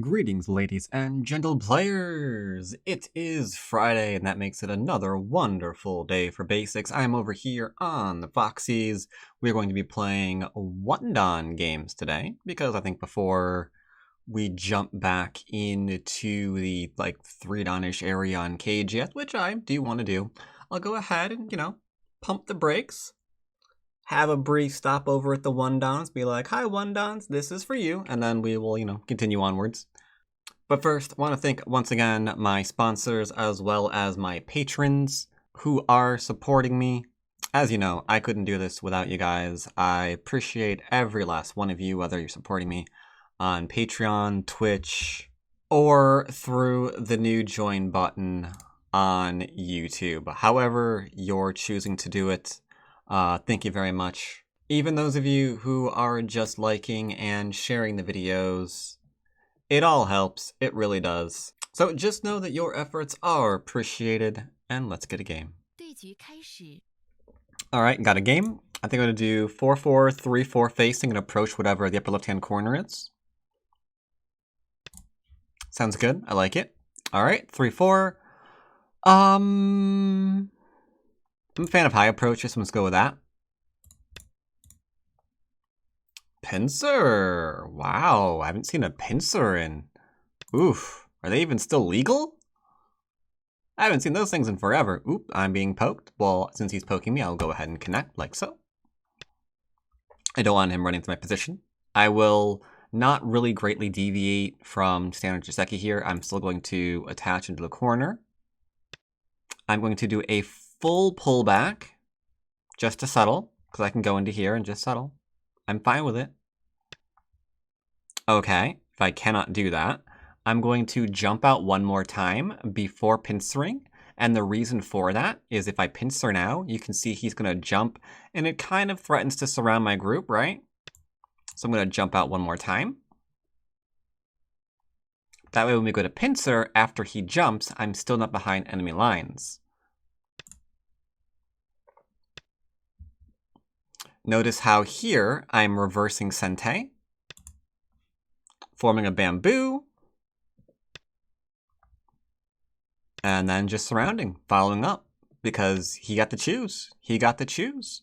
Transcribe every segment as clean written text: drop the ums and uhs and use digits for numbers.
Greetings, ladies and gentle players! It is Friday, and that makes it another wonderful day for basics. I'm over here on the Foxxys. We're going to be playing one-don games today, because I think before we jump back into the, three-don-ish area on KGS, which I do want to do, I'll go ahead and, pump the brakes. Have a brief stop over at the one-dons, be like, hi one-dons, this is for you, and then we will, continue onwards. But first, I want to thank once again my sponsors as well as my patrons who are supporting me. As you know, I couldn't do this without you guys. I appreciate every last one of you, whether you're supporting me on Patreon, Twitch, or through the new join button on YouTube. However you're choosing to do it, thank you very much. Even those of you who are just liking and sharing the videos, it all helps. It really does. So just know that your efforts are appreciated, and let's get a game. Alright, got a game. I think I'm going to do 4-4, 3-4 facing and approach whatever the upper left-hand corner is. Sounds good. I like it. Alright, 3-4. I'm a fan of high approaches, so let's go with that. Pincer! Wow, I haven't seen a pincer in... Oof, are they even still legal? I haven't seen those things in forever. Oop, I'm being poked. Well, since he's poking me, I'll go ahead and connect, like so. I don't want him running to my position. I will not really greatly deviate from standard Joseki here. I'm still going to attach into the corner. I'm going to do a full pullback, just to settle, because I can go into here and just settle. I'm fine with it. Okay, if I cannot do that, I'm going to jump out one more time before pincering, and the reason for that is if I pincer now, you can see he's going to jump, and it kind of threatens to surround my group, right? So I'm going to jump out one more time. That way when we go to pincer, after he jumps, I'm still not behind enemy lines. Notice how here I'm reversing Sente, forming a bamboo, and then just surrounding, following up, because he got to choose. He got to choose.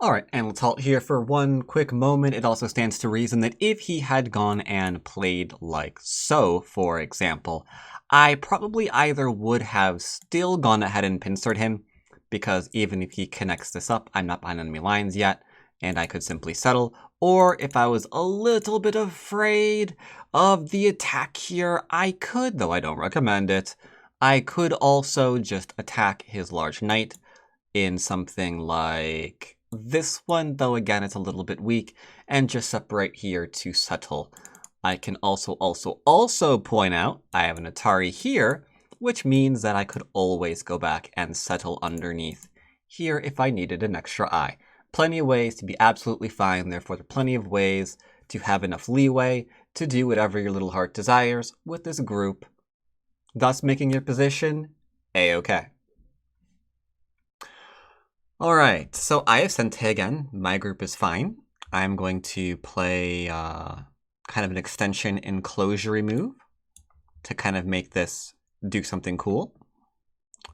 Alright, and let's halt here for one quick moment. It also stands to reason that if he had gone and played like so, for example, I probably either would have still gone ahead and pincered him, because even if he connects this up, I'm not behind enemy lines yet, and I could simply settle. Or if I was a little bit afraid of the attack here, I could, though I don't recommend it, I could also just attack his large knight in something like this one, though again it's a little bit weak, and just separate here to settle. I can also point out I have an Atari here, which means that I could always go back and settle underneath here if I needed an extra eye. Plenty of ways to be absolutely fine, therefore there are plenty of ways to have enough leeway to do whatever your little heart desires with this group, thus making your position a-okay. Alright, so I have Sente again. My group is fine. I'm going to play kind of an extension enclosure move to kind of make this do something cool,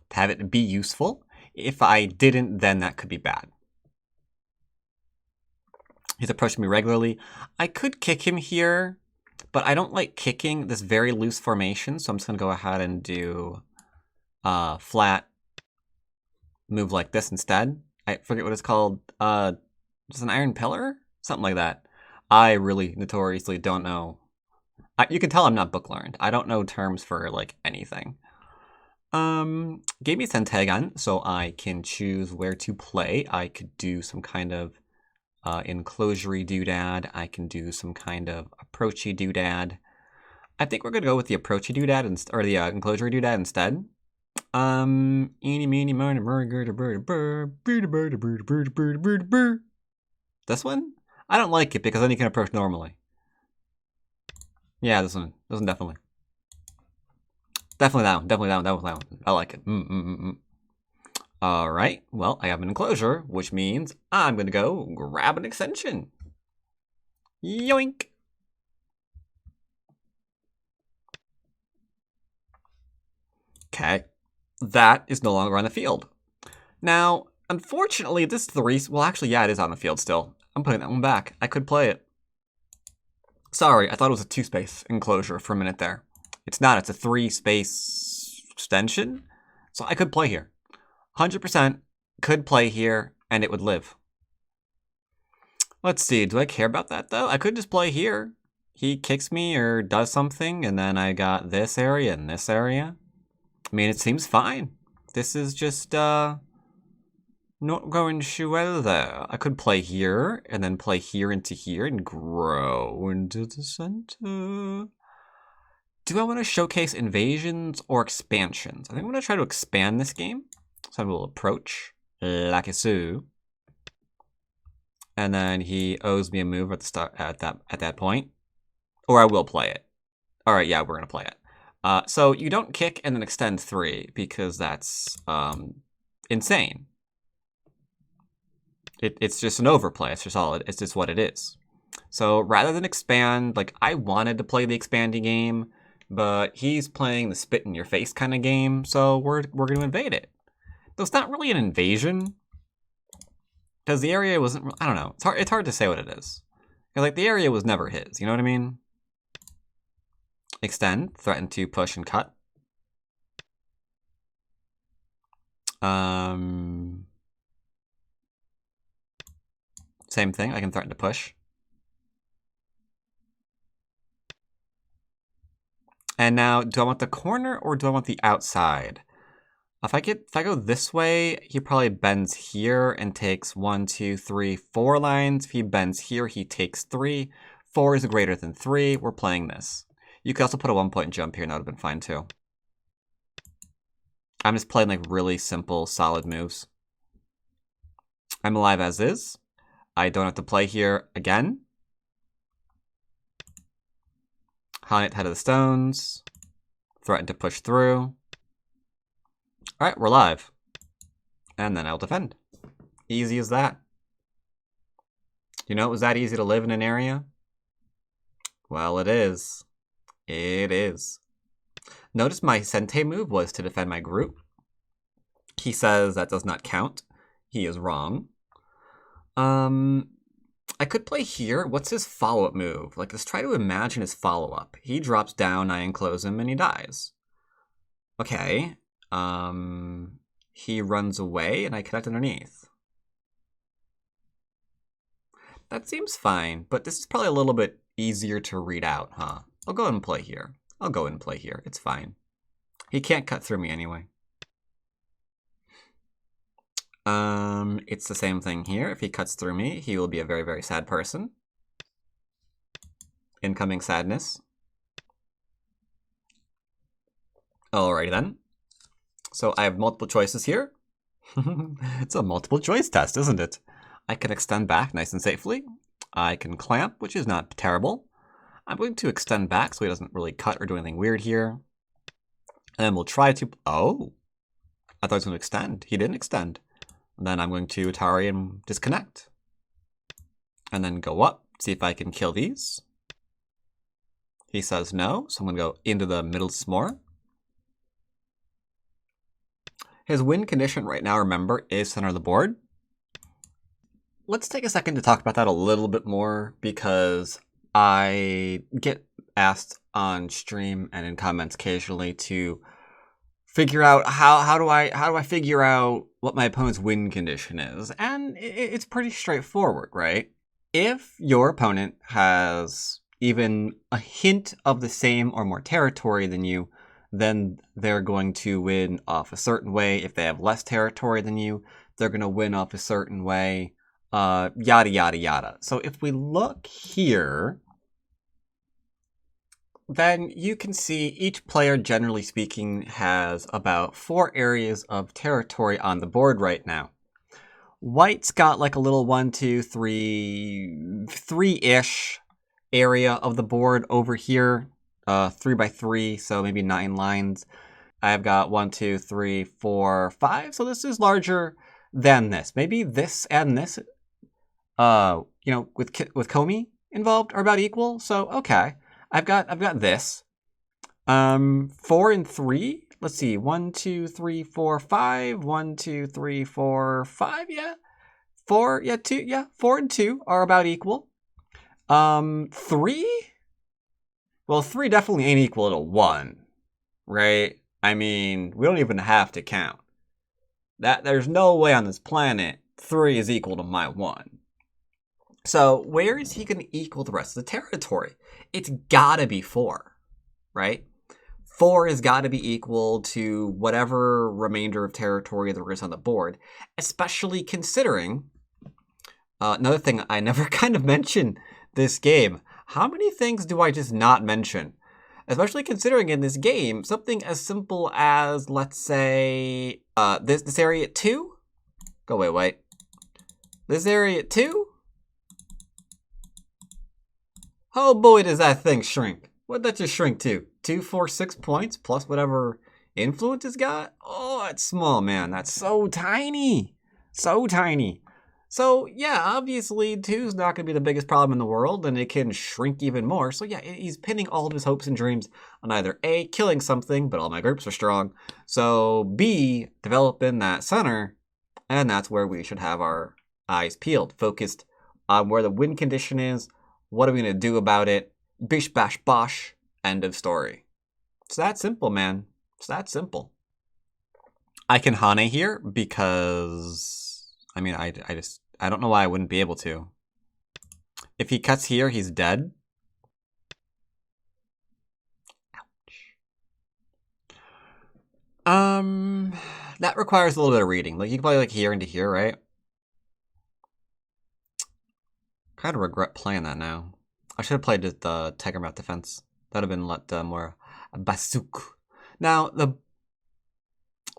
to have it be useful. If I didn't, then that could be bad. He's approaching me regularly. I could kick him here, but I don't like kicking this very loose formation, so I'm just going to go ahead and do flat move like this instead. I forget what it's called. Just an iron pillar? Something like that. I really notoriously don't know. You can tell I'm not book learned. I don't know terms for like anything. Gave me Sente again, so I can choose where to play. I could do some kind of enclosure doodad. I can do some kind of approachy doodad. I think we're gonna go with the approachy doodad or the enclosure doodad instead. Eeny, meeny, miny, this one? I don't like it because then you can approach normally. Yeah, this one definitely. Definitely that one. I like it. Alright, well, I have an enclosure, which means I'm gonna go grab an extension. Yoink! Okay, that is no longer on the field. Now, unfortunately, this 3... Well, actually, yeah, it is on the field still. I'm putting that one back. I could play it. Sorry, I thought it was a 2-space enclosure for a minute there. It's not. It's a 3-space extension. So I could play here. 100% could play here, and it would live. Let's see. Do I care about that, though? I could just play here. He kicks me or does something, and then I got this area and this area. I mean, it seems fine. This is just, not going too well there. I could play here, and then play here into here, and grow into the center. Do I want to showcase invasions or expansions? I think I'm going to try to expand this game. So I will approach like so. And then he owes me a move at the start at that point. Or I will play it. Alright, yeah, we're gonna play it. So you don't kick and then extend 3 because that's insane. It's just an overplay. It's just what it is. So rather than expand, like I wanted to play the expanding game, but he's playing the spit in your face kind of game, so we're gonna invade it. Though it's not really an invasion. Because the area wasn't, I don't know. It's hard to say what it is. Like the area was never his, you know what I mean? Extend, threaten to push and cut. Same thing, I can threaten to push. And now, do I want the corner or do I want the outside? If I go this way, he probably bends here and takes 1, 2, 3, 4 lines. If he bends here, he takes 3. 4 is greater than 3. We're playing this. You could also put a 1-point jump here, and that would have been fine too. I'm just playing like really simple, solid moves. I'm alive as is. I don't have to play here again. Head of the stones. Threaten to push through. Alright, we're live. And then I'll defend. Easy as that. You know it was that easy to live in an area? Well, it is. It is. Notice my Sente move was to defend my group. He says that does not count. He is wrong. I could play here. What's his follow-up move? Like, let's try to imagine his follow-up. He drops down, I enclose him, and he dies. Okay. He runs away, and I connect underneath. That seems fine, but this is probably a little bit easier to read out, huh? I'll go ahead and play here. I'll go ahead and play here. It's fine. He can't cut through me anyway. It's the same thing here. If he cuts through me, he will be a very, very sad person. Incoming sadness. Alrighty then. So I have multiple choices here. It's a multiple choice test, isn't it? I can extend back nice and safely. I can clamp, which is not terrible. I'm going to extend back so he doesn't really cut or do anything weird here. And then we'll try to... Oh! I thought he was going to extend. He didn't extend. And then I'm going to Atari and disconnect. And then go up, see if I can kill these. He says no, so I'm going to go into the middle s'more. His win condition right now, remember, is center of the board. Let's take a second to talk about that a little bit more, because I get asked on stream and in comments occasionally to figure out how do I figure out what my opponent's win condition is, and it's pretty straightforward, right? If your opponent has even a hint of the same or more territory than you, then they're going to win off a certain way. If they have less territory than you, they're going to win off a certain way. Yada, yada, yada. So if we look here, then you can see each player, generally speaking, has about 4 areas of territory on the board right now. White's got like a little 1, 2, 3, 3-ish area of the board over here. 3 by 3, so maybe 9 lines. I've got 1, 2, 3, 4, 5. So this is larger than this. Maybe this and this, you know, with Comey involved are about equal. So okay, I've got this. 4 and 3 let's see, 1, 2, 3, 4, 5. 1, 2, 3, 4, 5. Yeah, 4. Yeah, 2. Yeah, 4 and 2 are about equal. 3. Well, 3 definitely ain't equal to 1, right? I mean, we don't even have to count. There's no way on this planet 3 is equal to my 1. So where is he going to equal the rest of the territory? It's gotta be 4, right? 4 has got to be equal to whatever remainder of territory there is on the board, especially considering another thing I never kind of mentioned this game. How many things do I just not mention? Especially considering in this game, something as simple as, let's say, this area at 2? Go away, wait. This area at 2? Oh boy, does that thing shrink. What'd that just shrink to? 2, 4, 6 points plus whatever influence it's got? Oh, that's small, man. That's so tiny. So tiny. So, yeah, obviously 2's not going to be the biggest problem in the world, and it can shrink even more. So, yeah, he's pinning all of his hopes and dreams on either A, killing something, but all my groups are strong. So, B, developing that center, and that's where we should have our eyes peeled, focused on where the win condition is. What are we going to do about it? Bish, bash, bosh. End of story. It's that simple, man. It's that simple. I can Hane here because, I mean, I don't know why I wouldn't be able to. If he cuts here, he's dead. Ouch. That requires a little bit of reading. Like, you can play like here into here, right? Kind of regret playing that now. I should have played the Tiger Mouth defense. That would have been more Baduk. Now,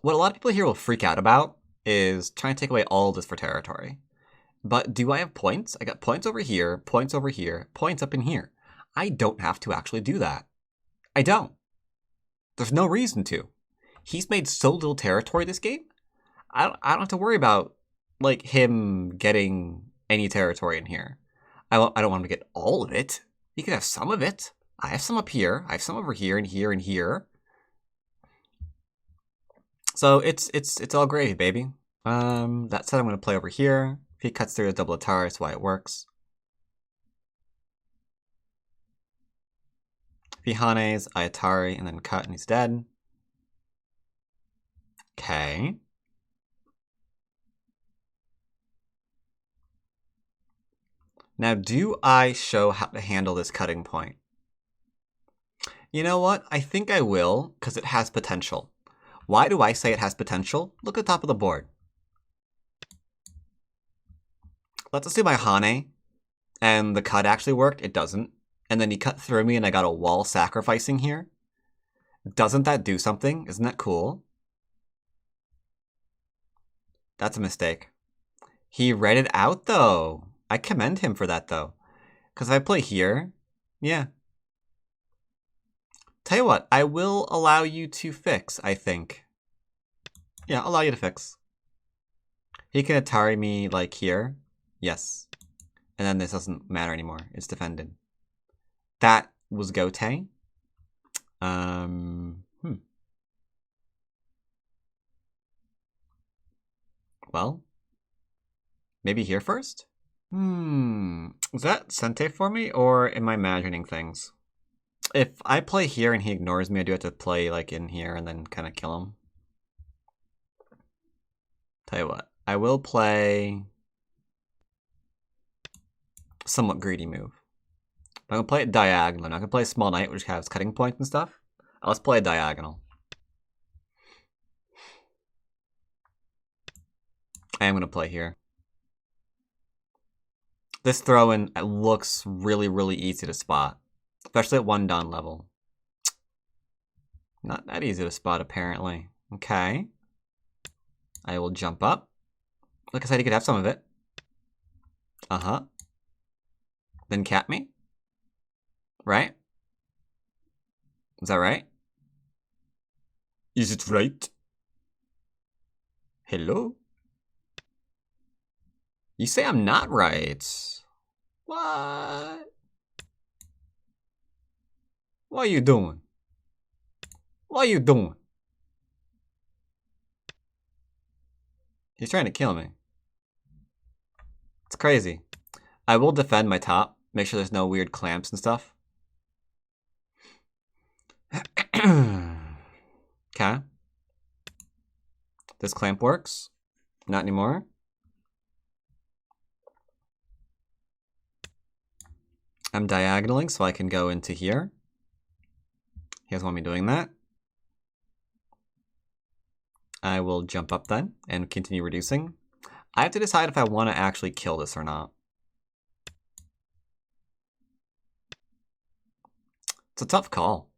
what a lot of people here will freak out about is trying to take away all of this for territory. But do I have points? I got points over here, points up in here. I don't have to actually do that. I don't. There's no reason to. He's made so little territory this game. I don't have to worry about like him getting any territory in here. I don't want him to get all of it. He can have some of it. I have some up here. I have some over here and here and here. So it's all gravy, baby. That said, I'm going to play over here. If he cuts through a double Atari, that's why it works. If he Hanes, I Atari, and then cut, and he's dead. Okay. Now, do I show how to handle this cutting point? You know what? I think I will, because it has potential. Why do I say it has potential? Look at the top of the board. Let's assume I Hane, and the cut actually worked. It doesn't. And then he cut through me, and I got a wall sacrificing here. Doesn't that do something? Isn't that cool? That's a mistake. He read it out, though. I commend him for that, though. Because if I play here, yeah. Tell you what, I will allow you to fix, I think. Yeah, I'll allow you to fix. He can Atari me, like, here. Yes. And then this doesn't matter anymore. It's defended. That was Gote. Well, maybe here first? Is that Sente for me, or am I imagining things? If I play here and he ignores me, I do have to play, like, in here and then kind of kill him. Tell you what, I will play somewhat greedy move. I'm going to play it diagonal. I'm not going to play a small knight, which has cutting points and stuff. Let's play a diagonal. I am going to play here. This throw-in looks really, really easy to spot, especially at 1 down level. Not that easy to spot, apparently. Okay. I will jump up. Like I said, he could have some of it. Uh-huh. Then cap me. Right? Is that right? Is it right? Hello? You say I'm not right. What? What are you doing? What are you doing? He's trying to kill me. It's crazy. I will defend my top. Make sure there's no weird clamps and stuff. Okay. This clamp works. Not anymore. I'm diagonaling so I can go into here. He doesn't want me doing that. I will jump up then and continue reducing. I have to decide if I want to actually kill this or not. It's a tough call.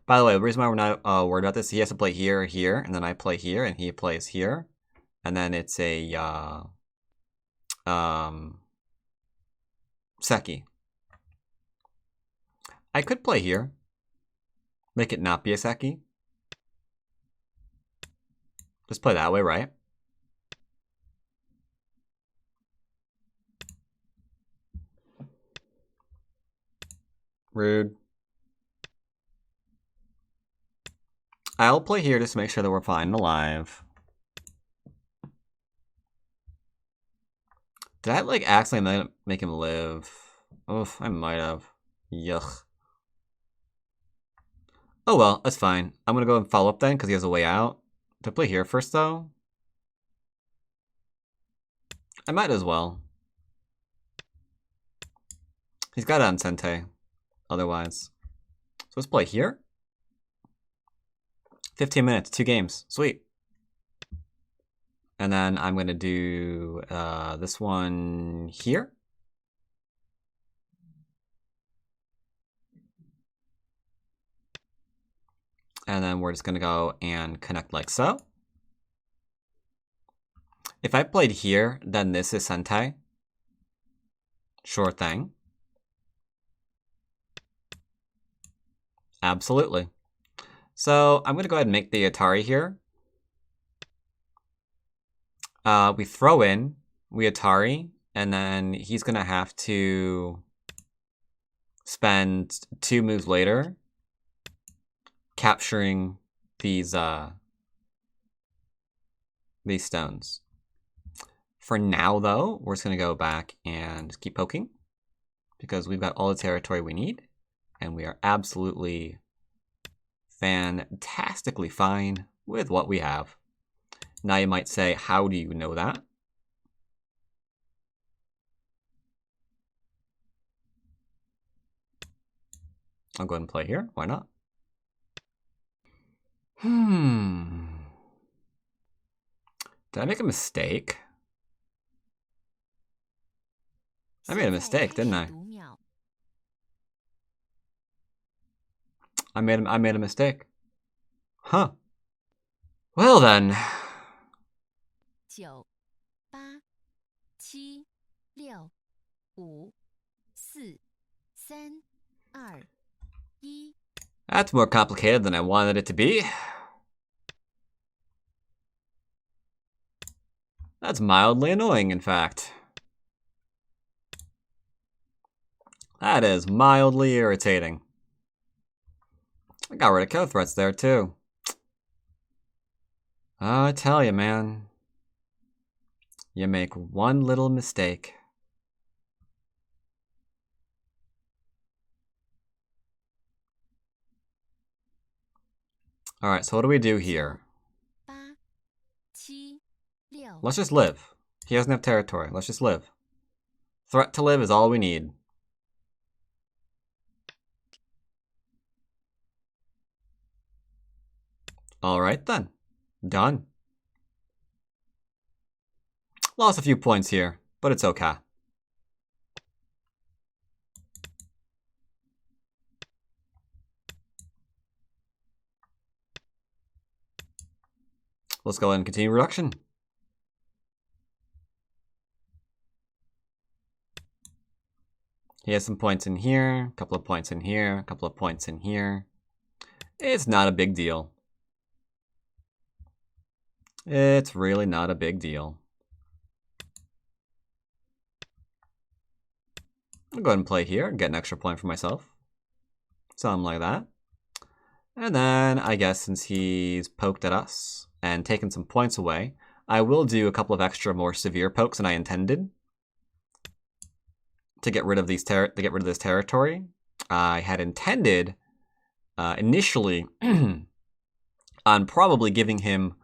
By the way, the reason why we're not worried about this, he has to play here, here, and then I play here, and he plays here. And then it's a Seki. I could play here. Make it not be a Seki. Just play that way, right? Rude. I'll play here just to make sure that we're fine and alive. Did I, like, accidentally make him live? Oof, I might have. Yuck. Oh well, that's fine. I'm gonna go and follow up then, because he has a way out. Do I play here first, though? I might as well. He's got it on Sente, otherwise. So let's play here. 15 minutes, 2 games. Sweet. And then I'm going to do this one here. And then we're just going to go and connect like so. If I played here, then this is Sentai. Sure thing. Absolutely. So I'm going to go ahead and make the Atari here. We throw in, we Atari, and then he's going to have to spend 2 moves later capturing these stones. For now, though, we're just going to go back and keep poking because we've got all the territory we need, and we are absolutely fantastically fine with what we have. Now you might say, how do you know that? I'll go ahead and play here. Why not? Did I make a mistake? I made a mistake, didn't I? I made a mistake. Huh. Well then. 9, 8, 7, 6, 5, 4, 3, 2, 1. That's more complicated than I wanted it to be. That's mildly annoying, in fact. That is mildly irritating. I got rid of code threats there, too. I tell you, man. You make one little mistake. Alright, so what do we do here? 8, 7, 6. Let's just live. He doesn't have territory. Let's just live. Threat to live is all we need. Alright then. Done. Lost a few points here, but it's okay. Let's go ahead and continue reduction. He has some points in here, a couple of points in here, a couple of points in here. It's not a big deal. It's really not a big deal. I'll go ahead and play here and get an extra point for myself. Something like that. And then, I guess since he's poked at us, and taken some points away. I will do a couple of extra more severe pokes than I intended to get rid of this territory. I had intended initially on probably giving him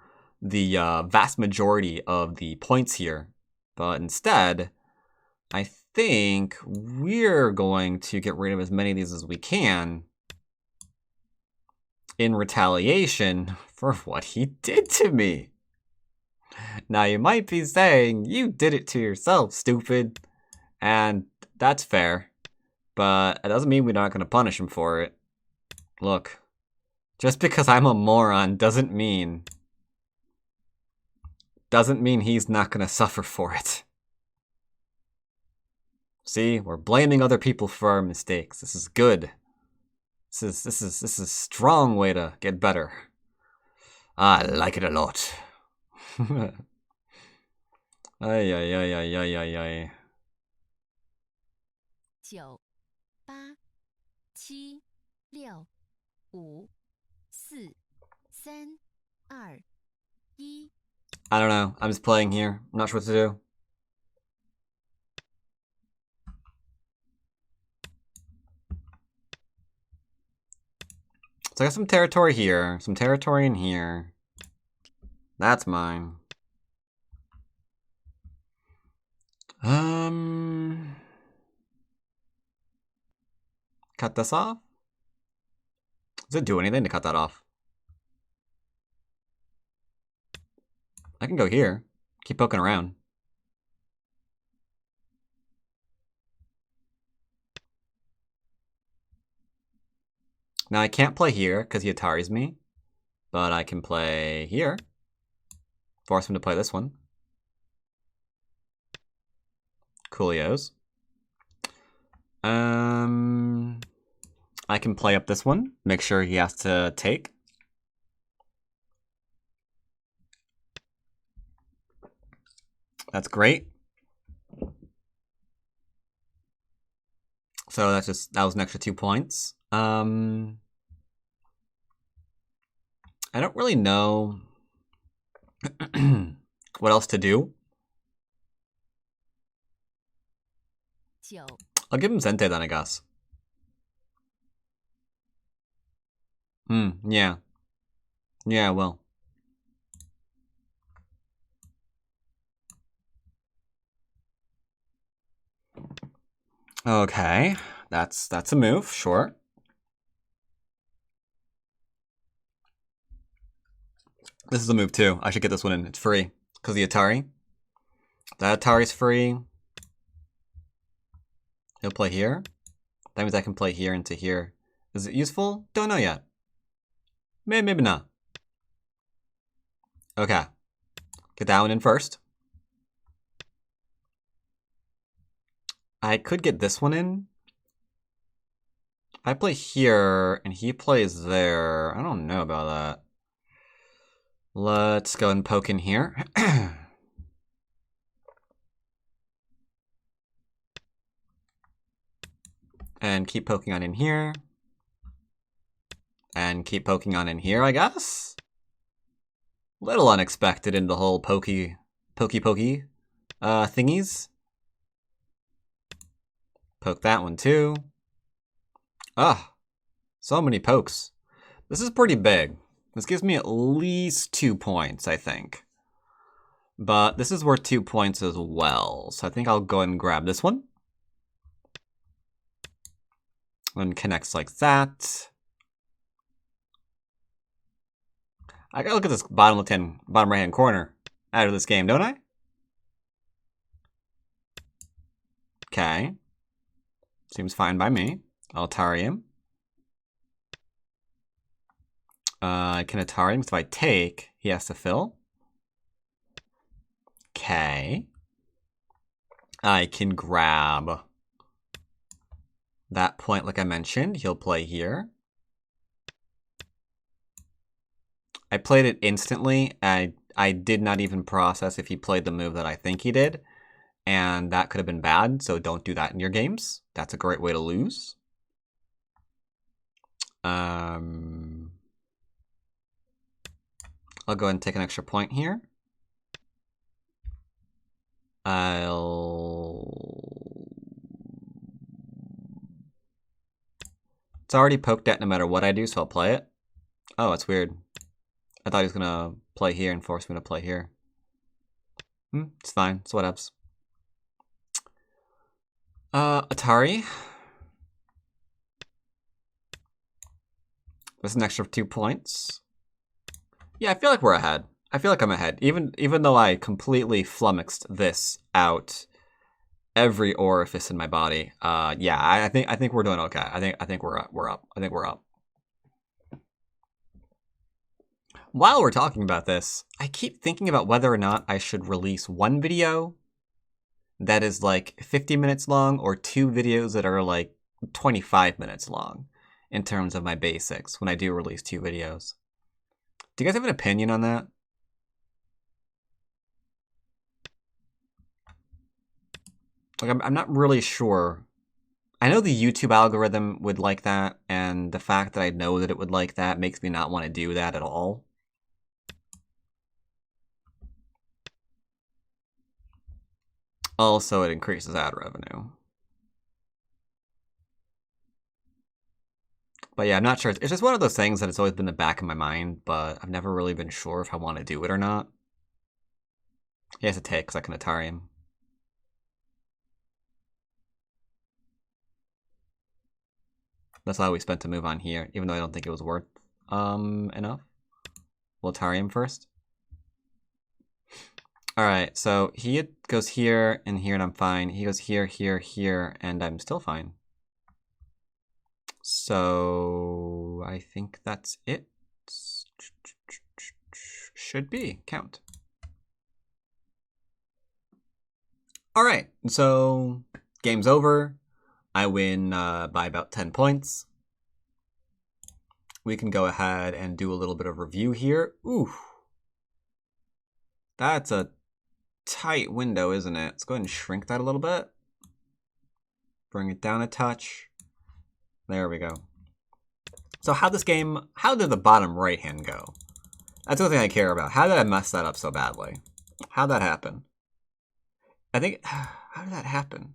the vast majority of the points here, but instead, I think we're going to get rid of as many of these as we can in retaliation for what he did to me. Now, you might be saying, you did it to yourself, stupid. And that's fair. But it doesn't mean we're not going to punish him for it. Look, just because I'm a moron doesn't mean he's not going to suffer for it. See, we're blaming other people for our mistakes. This is good. This is a strong way to get better. I like it a lot. Ay, ay, ay, ay, ay, ay, ay. 9、8、7、6、5、4、3、2、1。 I don't know. I'm just playing here. I'm not sure what to do. So I got some territory here, some territory in here. That's mine. Cut this off? Does it do anything to cut that off? I can go here. Keep poking around. Now I can't play here because he Ataris me, but I can play here. Force him to play this one. Coolios. I can play up this one. Make sure he has to take. That's great. So that was an extra 2 points. I don't really know what else to do. I'll give him Zente then, I guess. Yeah. Yeah, well. Okay, that's a move, sure. This is a move too. I should get this one in. It's free because the Atari. That Atari's free. He'll play here. That means I can play here into here. Is it useful? Don't know yet. Maybe not. Okay. Get that one in first. I could get this one in. If I play here and he plays there, I don't know about that. Let's go and poke in here. And keep poking on in here. And keep poking on in here, I guess? Little unexpected in the whole pokey thingies. Poke that one too. Ah, so many pokes. This is pretty big. This gives me at least 2 points, I think. But this is worth 2 points as well. So I think I'll go and grab this one. And connects like that. I gotta look at this bottom right hand corner out of this game, don't I? Okay. Seems fine by me. I'll Atari him. I can Atari him, so if I take, he has to fill. Okay. I can grab that point like I mentioned. He'll play here. I played it instantly. I did not even process if he played the move that I think he did. And that could have been bad, so don't do that in your games. That's a great way to lose. I'll I'll go ahead and take an extra point here. It's already poked at no matter what I do, so I'll play it. Oh, that's weird. I thought he was gonna play here and force me to play here. It's fine. It's whatevs. Atari. That's an extra 2 points. Yeah, I feel like we're ahead. I feel like I'm ahead. Even though I completely flummoxed this out every orifice in my body. Yeah, I think we're doing okay. I think we're up. I think we're up. While we're talking about this, I keep thinking about whether or not I should release one video that is like 50 minutes long or 2 videos that are like 25 minutes long in terms of my basics when I do release 2 videos. Do you guys have an opinion on that? Like, I'm not really sure. I know the YouTube algorithm would like that, and the fact that I know that it would like that makes me not want to do that at all. Also, it increases ad revenue. But yeah, I'm not sure. It's just one of those things that it's always been in the back of my mind, but I've never really been sure if I want to do it or not. He has to take because I can Atari him. That's why we spent a move on here, even though I don't think it was worth enough. We'll Atari him first. Alright, so he goes here and here and I'm fine. He goes here, here, here, and I'm still fine. So I think that's it. Should be. Count. Alright, so game's over. I win by about 10 points. We can go ahead and do a little bit of review here. Ooh. That's a tight window, isn't it? Let's go ahead and shrink that a little bit. Bring it down a touch. There we go. So how did the bottom right hand go? That's the only thing I care about. How did I mess that up so badly? How'd that happen? I think, how did that happen?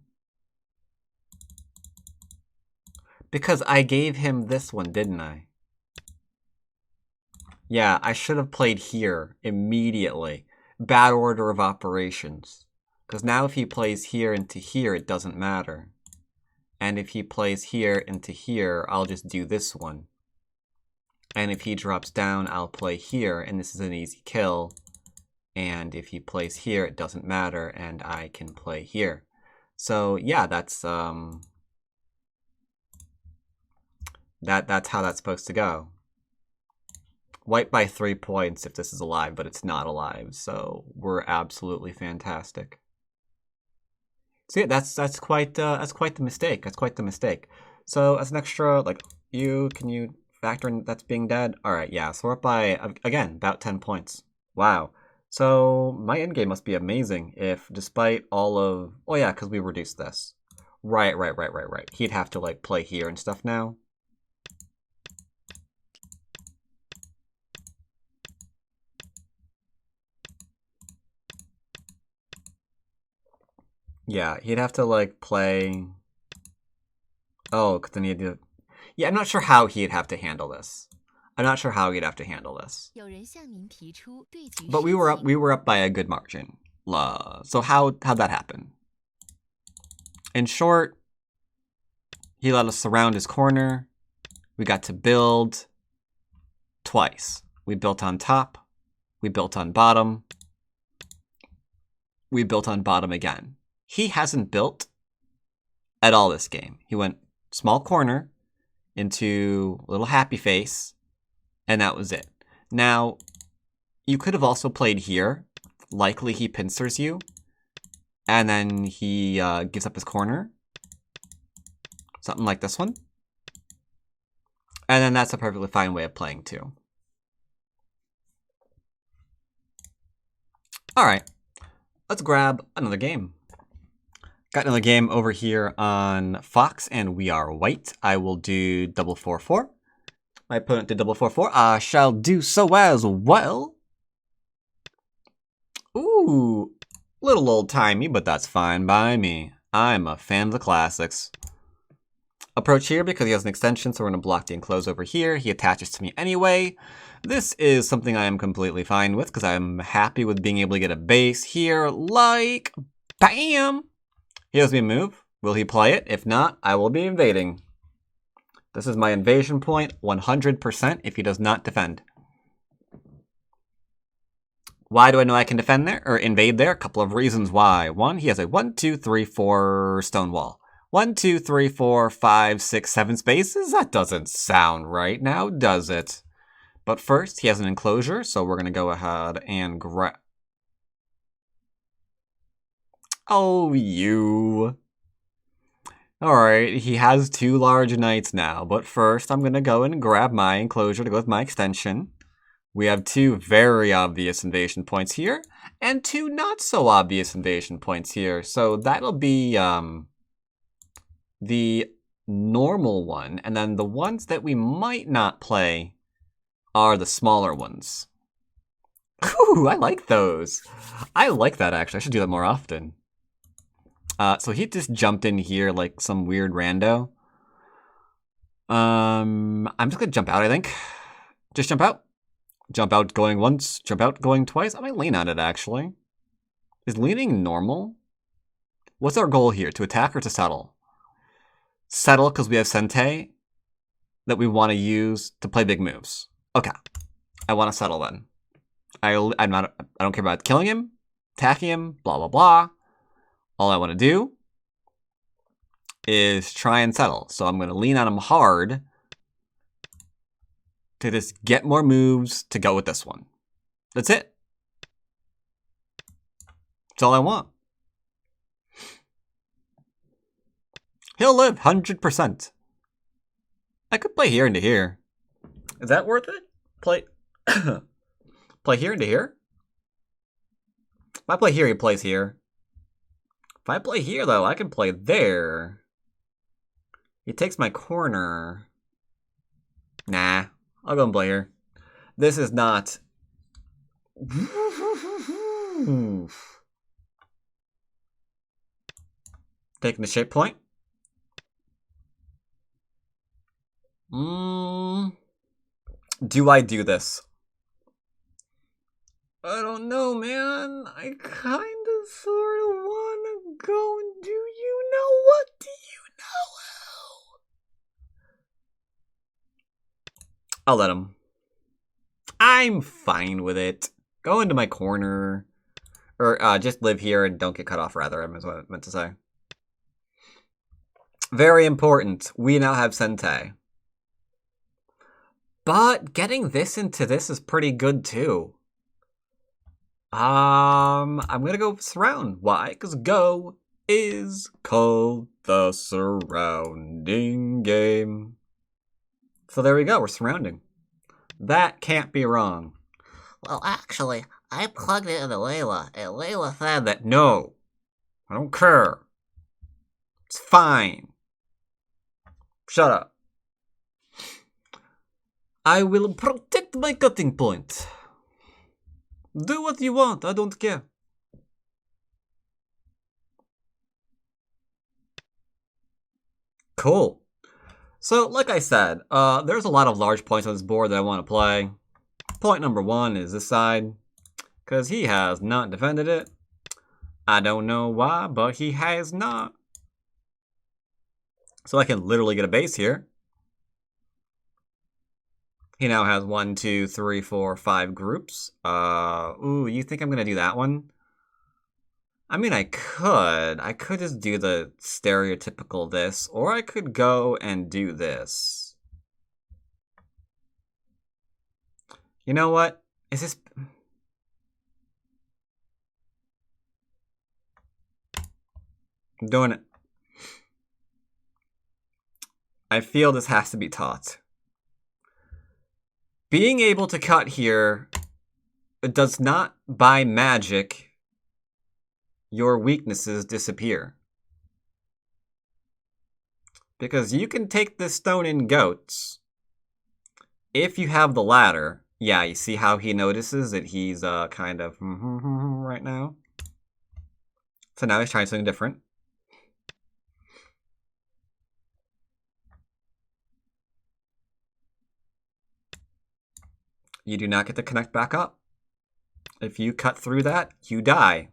Because I gave him this one, didn't I? Yeah, I should have played here immediately. Bad order of operations. Because now if he plays here into here, it doesn't matter. And if he plays here into here, I'll just do this one. And if he drops down, I'll play here, and this is an easy kill. And if he plays here, it doesn't matter, and I can play here. So yeah, that's that's how that's supposed to go. White by 3 points if this is alive, but it's not alive, so we're absolutely fantastic. So yeah, that's quite the mistake. That's quite the mistake. So as an extra, like, can you factor in that's being dead? All right, yeah. So we're up by again about 10 points. Wow. So my endgame must be amazing if, despite all of, oh yeah, because we reduced this. Right. He'd have to like play here and stuff now. Yeah, he'd have to like play. Oh, because then he'd do. Yeah, I'm not sure how he'd have to handle this. But we were up by a good margin. So how'd that happen? In short, he let us surround his corner. We got to build twice. We built on top. We built on bottom. We built on bottom again. He hasn't built at all this game. He went small corner into little happy face, and that was it. Now, you could have also played here. Likely he pincers you, and then he gives up his corner. Something like this one. And then that's a perfectly fine way of playing too. All right, let's grab another game. Got another game over here on Fox, and we are white. I will do double 4-4. My opponent did double 4-4. I shall do so as well. Ooh, little old-timey, but that's fine by me. I'm a fan of the classics. Approach here because he has an extension, so we're going to block the enclose over here. He attaches to me anyway. This is something I am completely fine with because I'm happy with being able to get a base here, like, bam! He owes me a move. Will he play it? If not, I will be invading. This is my invasion point, 100% if he does not defend. Why do I know I can defend there, or invade there? A couple of reasons why. One, he has a 1, 2, 3, 4 stone wall. 1, 2, 3, 4, 5, 6, 7 spaces? That doesn't sound right now, does it? But first, he has an enclosure, so we're going to go ahead and grab... Oh, you... Alright, he has 2 large knights now, but first I'm going to go and grab my enclosure to go with my extension. We have 2 very obvious invasion points here, and 2 not so obvious invasion points here, so that'll be the normal one, and then the ones that we might not play are the smaller ones. Ooh, I like those. I like that, actually. I should do that more often. So he just jumped in here like some weird rando. I'm just gonna jump out, I think. Just jump out. Jump out going once, jump out going twice. I might lean on it, actually. Is leaning normal? What's our goal here? To attack or to settle? Settle because we have Sente that we want to use to play big moves. Okay. I want to settle then. I don't care about killing him, attacking him, blah, blah, blah. All I want to do is try and settle. So I'm going to lean on him hard to just get more moves to go with this one. That's it. That's all I want. He'll live 100%. I could play here into here. Is that worth it? Play play here into here? If I play here, he plays here. If I play here, though, I can play there. He takes my corner. Nah, I'll go and play here. This is not... Taking the shape point. Do I do this? I don't know, man. I kind of sort of want to go and do you know what? Do you know who? I'll let him. I'm fine with it. Go into my corner. Or just live here and don't get cut off, rather, is what I meant to say. Very important. We now have Sente. But getting this into this is pretty good, too. I'm gonna go surround. Why? Because Go is called the surrounding game. So there we go, we're surrounding. That can't be wrong. Well, actually, I plugged it into Layla, and Layla said that no, I don't care. It's fine. Shut up. I will protect my cutting point. Do what you want, I don't care. Cool. So, like I said, there's a lot of large points on this board that I want to play. Point number 1 is this side, because he has not defended it. I don't know why, but he has not. So I can literally get a base here. He now has 1, 2, 3, 4, 5 groups. Ooh, you think I'm gonna do that one? I mean, I could just do the stereotypical this, or I could go and do this. You know what? Is this... I'm doing it. I feel this has to be taught. Being able to cut here does not, by magic, your weaknesses disappear. Because you can take this stone in goats. If you have the ladder, yeah, you see how he notices that he's kind of right now. So now he's trying something different. You do not get to connect back up. If you cut through that, you die.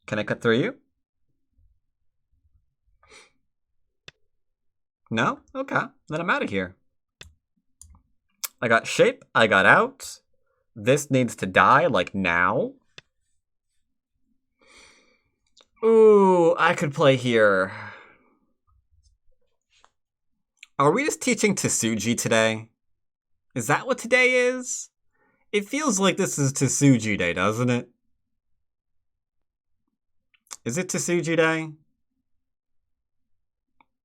Can I cut through you? No? Okay. Then I'm out of here. I got shape. I got out. This needs to die, like, now. Ooh, I could play here. Are we just teaching Tsuji today? Is that what today is? It feels like this is Tsuji Day, doesn't it? Is it Tsuji Day?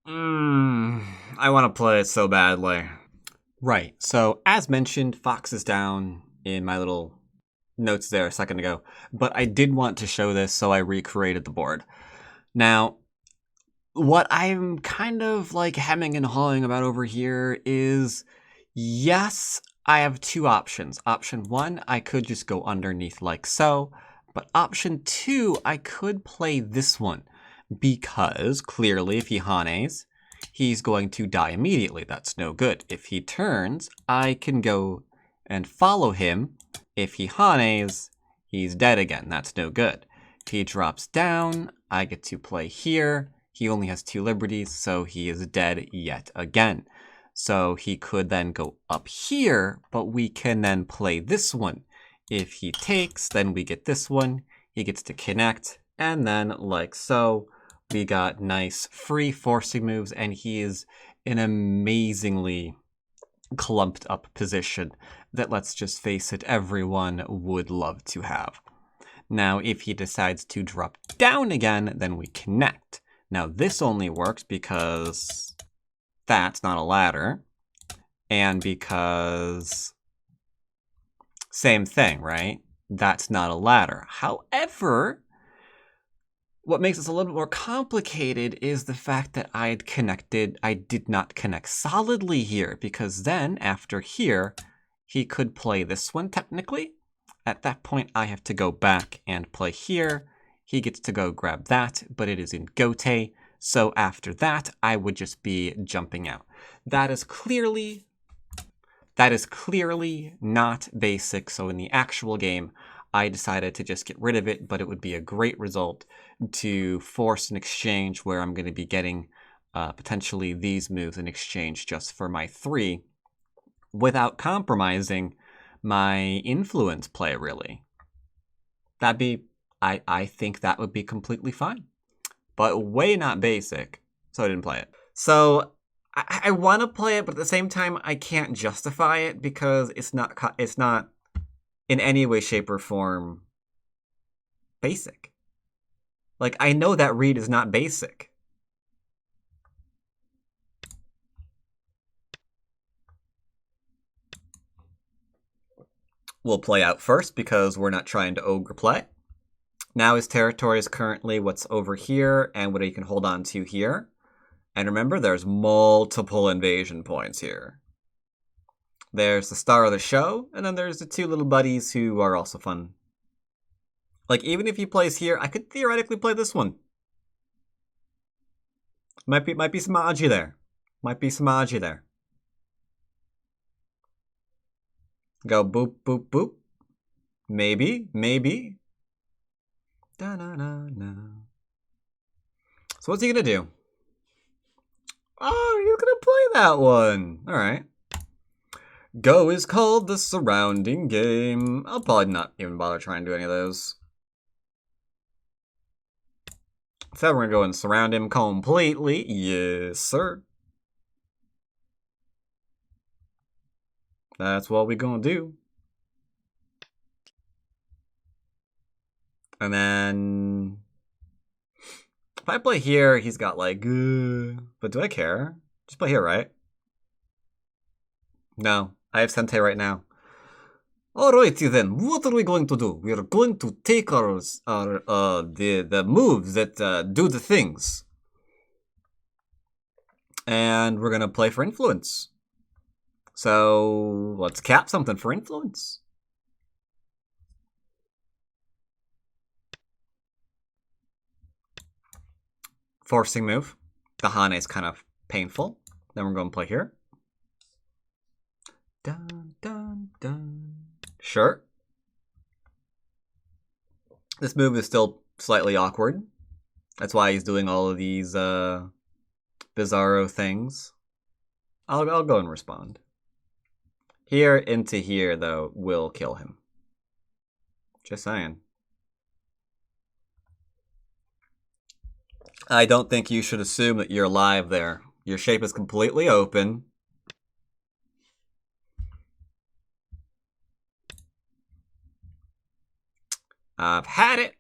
I want to play it so badly. Right, so as mentioned, Fox is down in my little notes there a second ago, but I did want to show this, so I recreated the board. Now, what I'm kind of like hemming and hawing about over here is, yes, I have two options. Option one, I could just go underneath like so, but option two, I could play this one, because clearly if he Hanes, he's going to die immediately. That's no good. If he turns, I can go and follow him. If he Hanes, he's dead again. That's no good. If he drops down, I get to play here. He only has 2 liberties, so he is dead yet again. So he could then go up here, but we can then play this one. If he takes, then we get this one. He gets to connect, and then like so, we got nice free forcing moves, and he is in an amazingly clumped up position that, let's just face it, everyone would love to have. Now, if he decides to drop down again, then we connect. Now, this only works because that's not a ladder, and because same thing, right? That's not a ladder. However, what makes this a little bit more complicated is the fact that I did not connect solidly here, because then after here, he could play this one technically. At that point, I have to go back and play here. He gets to go grab that, but it is in Gote. So after that, I would just be jumping out. That is clearly not basic. So in the actual game, I decided to just get rid of it, but it would be a great result to force an exchange where I'm going to be getting potentially these moves in exchange just for my 3 without compromising my influence play, really. I think that would be completely fine, but way not basic, so I didn't play it. So I want to play it, but at the same time, I can't justify it because it's not in any way, shape, or form basic. Like, I know that read is not basic. We'll play out first because we're not trying to ogre play. Now his territory is currently what's over here and what he can hold on to here. And remember, there's multiple invasion points here. There's the star of the show, and then there's the 2 little buddies who are also fun. Like, even if he plays here, I could theoretically play this one. Might be some Aji there. Might be some Aji there. Go boop, boop, boop. Maybe. Da-na-na-na. So what's he gonna do? Oh, you're gonna play that one. All right. Go is called the surrounding game. I'll probably not even bother trying to do any of those. So we're gonna go and surround him completely. Yes, sir. That's what we're gonna do. And then if I play here, he's got like, but do I care? Just play here, right? No, I have Sente right now. Alrighty then, what are we going to do? We are going to take the moves that do the things. And we're gonna play for influence. So let's cap something for influence. Forcing move. The Hane is kind of painful. Then we're going to play here. Dun, dun, dun. Sure. This move is still slightly awkward. That's why he's doing all of these bizarro things. I'll go and respond. Here into here, though, will kill him. Just saying. I don't think you should assume that you're alive there. Your shape is completely open. I've had it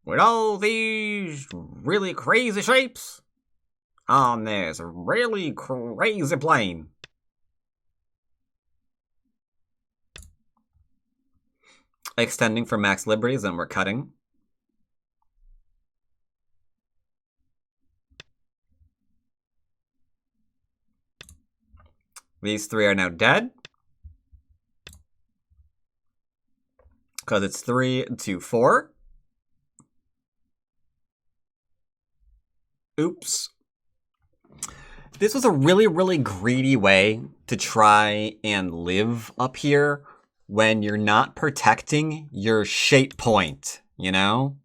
with all these really crazy shapes on this really crazy plane. Extending for max liberties, and we're cutting. These three are now dead. Because it's 3 to 4. Oops. This was a really, really greedy way to try and live up here when you're not protecting your shape point, you know?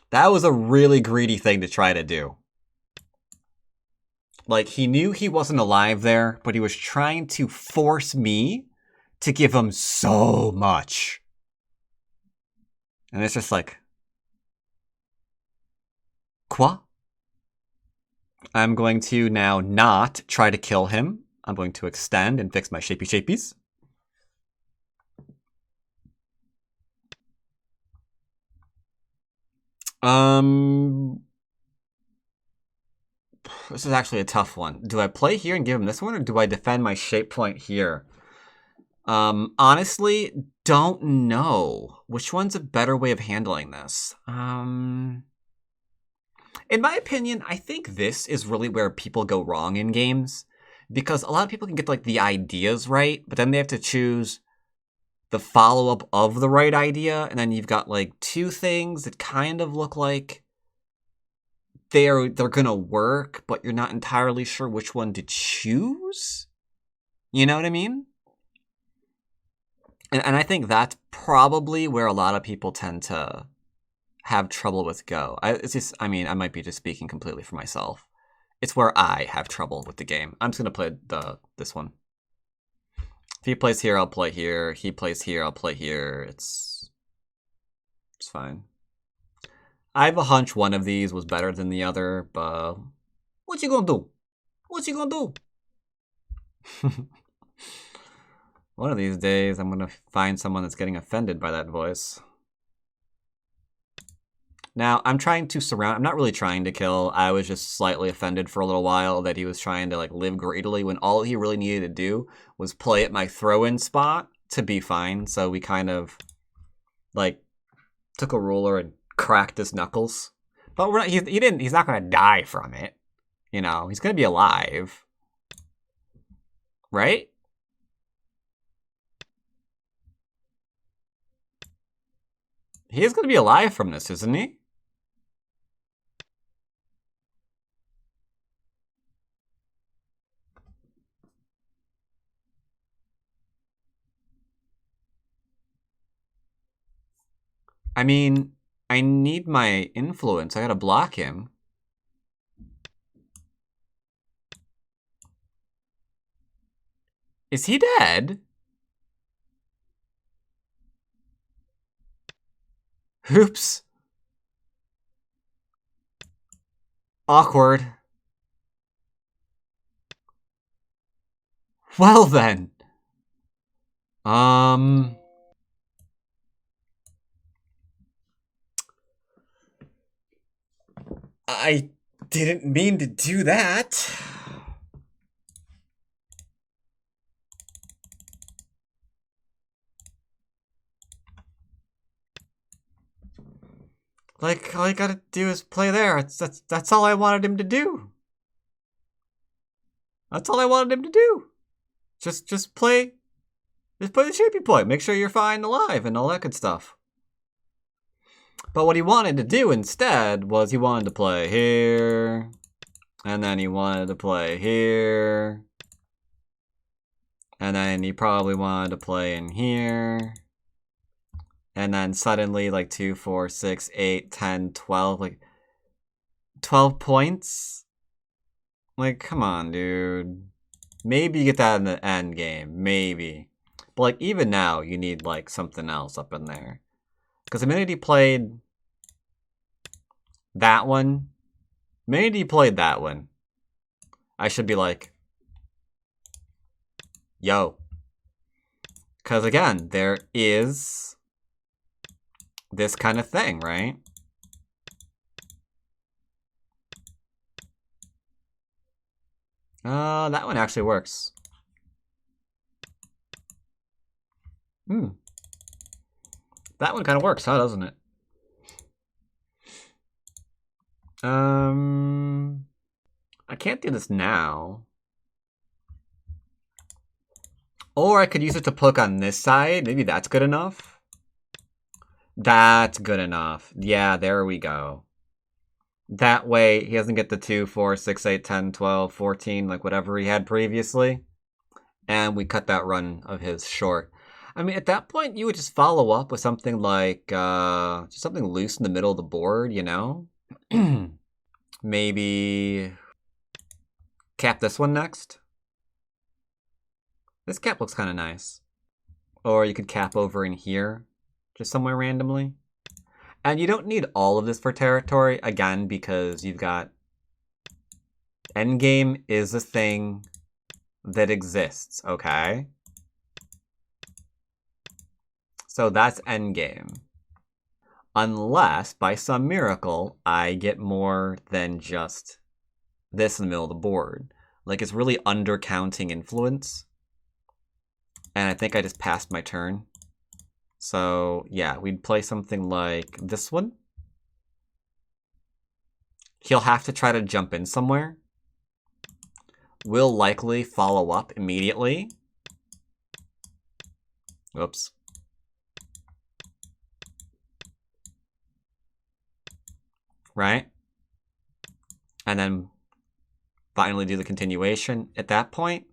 That was a really greedy thing to try to do. Like, he knew he wasn't alive there, but he was trying to force me to give him so much. And it's just like, quoi? I'm going to now not try to kill him. I'm going to extend and fix my shapey shapies. This is actually a tough one. Do I play here and give him this one, or do I defend my shape point here? Honestly, don't know. Which one's a better way of handling this? In my opinion, I think this is really where people go wrong in games. Because a lot of people can get like the ideas right, but then they have to choose the follow-up of the right idea, and then you've got like two things that kind of look like they're gonna work, but you're not entirely sure which one to choose. You know what I mean? And I think that's probably where a lot of people tend to have trouble with Go. I mean, I might be just speaking completely for myself. It's where I have trouble with the game. I'm just gonna play this one. If he plays here, I'll play here. He plays here, I'll play here. It's fine. I have a hunch one of these was better than the other, but what you gonna do? What you gonna do? One of these days, I'm gonna find someone that's getting offended by that voice. Now, I'm trying to surround... I'm not really trying to kill. I was just slightly offended for a little while that he was trying to like live greedily when all he really needed to do was play at my throw-in spot to be fine. So we kind of like took a ruler and cracked his knuckles. But we're not, he's not going to die from it. You know, he's going to be alive. Right? He is going to be alive from this, isn't he? I mean, I need my influence. I gotta block him. Is he dead? Oops. Awkward. Well then. I didn't mean to do that. Like, all I gotta do is play there. That's all I wanted him to do. That's all I wanted him to do. Just play the shapey point. Make sure you're fine alive and all that good stuff. But what he wanted to do instead was he wanted to play here. And then he wanted to play here. And then he probably wanted to play in here. And then suddenly, like 2, 4, 6, 8, 10, 12, like 12 points? Like, come on, dude. Maybe you get that in the end game. Maybe. But, like, even now, you need, like, something else up in there. Because the minute he played that one, the minute he played that one, I should be like, yo. Because, again, there is this kind of thing, right? That one actually works. That one kind of works, huh, doesn't it? I can't do this now. Or I could use it to poke on this side. Maybe that's good enough. That's good enough. Yeah, there we go. That way, he doesn't get the 2, 4, 6, 8, 10, 12, 14, like whatever he had previously. And we cut that run of his short. I mean, at that point, you would just follow up with something like, just something loose in the middle of the board, you know? Maybe cap this one next. This cap looks kind of nice. Or you could cap over in here, just somewhere randomly. And you don't need all of this for territory, again, because you've got... Endgame is a thing that exists, okay? So that's endgame. Unless, by some miracle, I get more than just this in the middle of the board. Like, it's really undercounting influence. And I think I just passed my turn. So, yeah, we'd play something like this one. He'll have to try to jump in somewhere. We'll likely follow up immediately. Whoops. Right? And then finally do the continuation. At that point,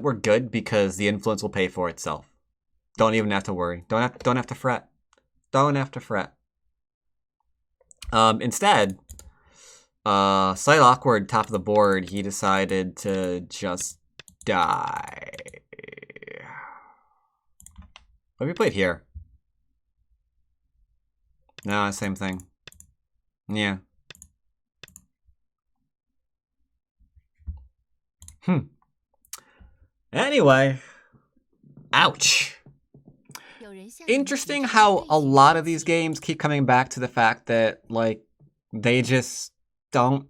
we're good because the influence will pay for itself. Don't even have to worry. Don't have to fret. Don't have to fret. Instead, slight awkward top of the board, he decided to just die. What have we played here? No, same thing. Yeah. Anyway. Ouch. Interesting how a lot of these games keep coming back to the fact that, like, they just don't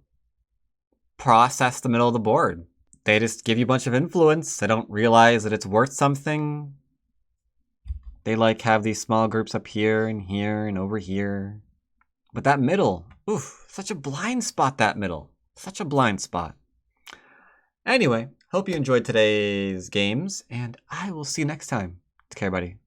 process the middle of the board. They just give you a bunch of influence. They don't realize that it's worth something. They, like, have these small groups up here and over here. But that middle, oof, such a blind spot, that middle. Such a blind spot. Anyway, hope you enjoyed today's games, and I will see you next time. Take care, buddy.